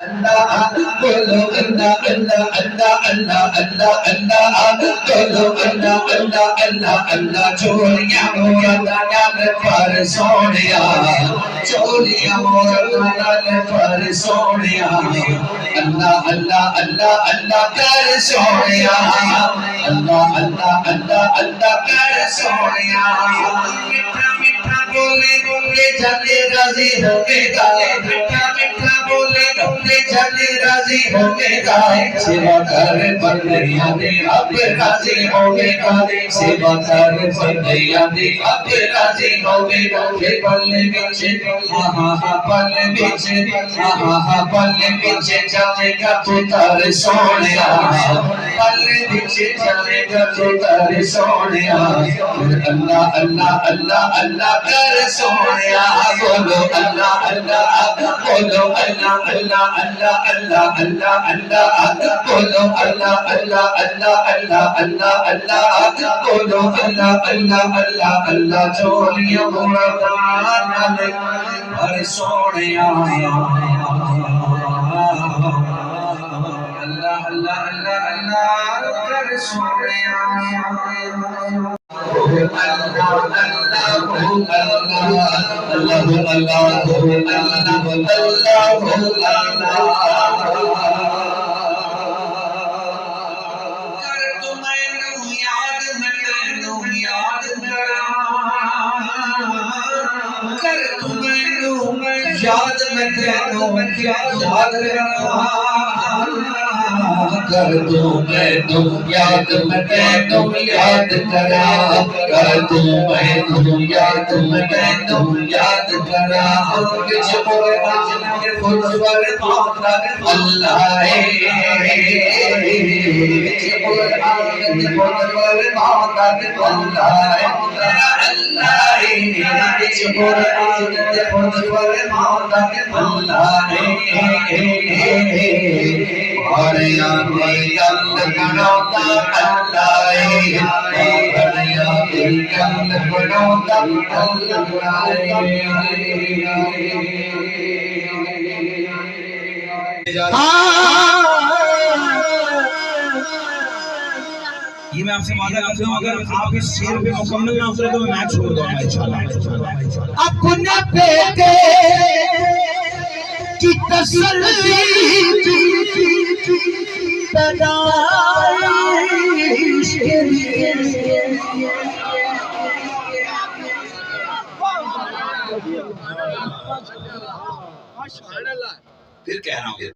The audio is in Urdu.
بولو اللہ اللہ اللہ اللہ اللہ اللہ بولو اللہ اللہ اللہ اللہ چولیاں مورا نال پر سونیا چولیاں مورا نال پر سونیا اللہ اللہ اللہ اللہ کر سونیا اللہ اللہ اللہ اللہ کر سونیا میٹھا میٹھا بولے بولے جانے راضی ہو گا میٹھا میٹھا بولے بولے جانے راضی ہو گا سیوا کر بندیاں دے اب راضی ہو گا سیوا کر بندیاں دے اب راضی ہو گا پل وچ پل وچ پل وچ جانے گا پتر سونیا پل وچ جانے گا پتر سونیا اللہ اللہ اللہ اللہ کر سونیا بولو اللہ اللہ بولو اللہ اللہ اللہ اللہ اللہ اللہ بولو اللہ اللہ اللہ اللہ اللہ اللہ بولو اللہ اللہ اللہ اللہ چولیاں مورا نال پر سونیا اللہ اللہ اللہ اللہ کر سونیا یاد میں تینوں یاد کر دوں میں تم یاد میں تینوں یاد کرا کر دوں میں تم یاد میں تینوں یاد کرا کچھ بولے خود پر اللہ ہے کچھ بولے خود پر اللہ ہے اللہ ہے کچھ بولے خود پر اللہ ہے بڑیا بیل بنوتا اللہ ہے بڑیا بیل بنوتا اللہ یہ میں آپ سے وعدہ کرتا ہوں اگر آپ اس شعر پہ مکمل نہ اترے تو میں میچ چھوڑ دوں گا انشاءاللہ اپنے بیٹے کی تسلی پیدائش کے لیے پھر کہہ رہا ہوں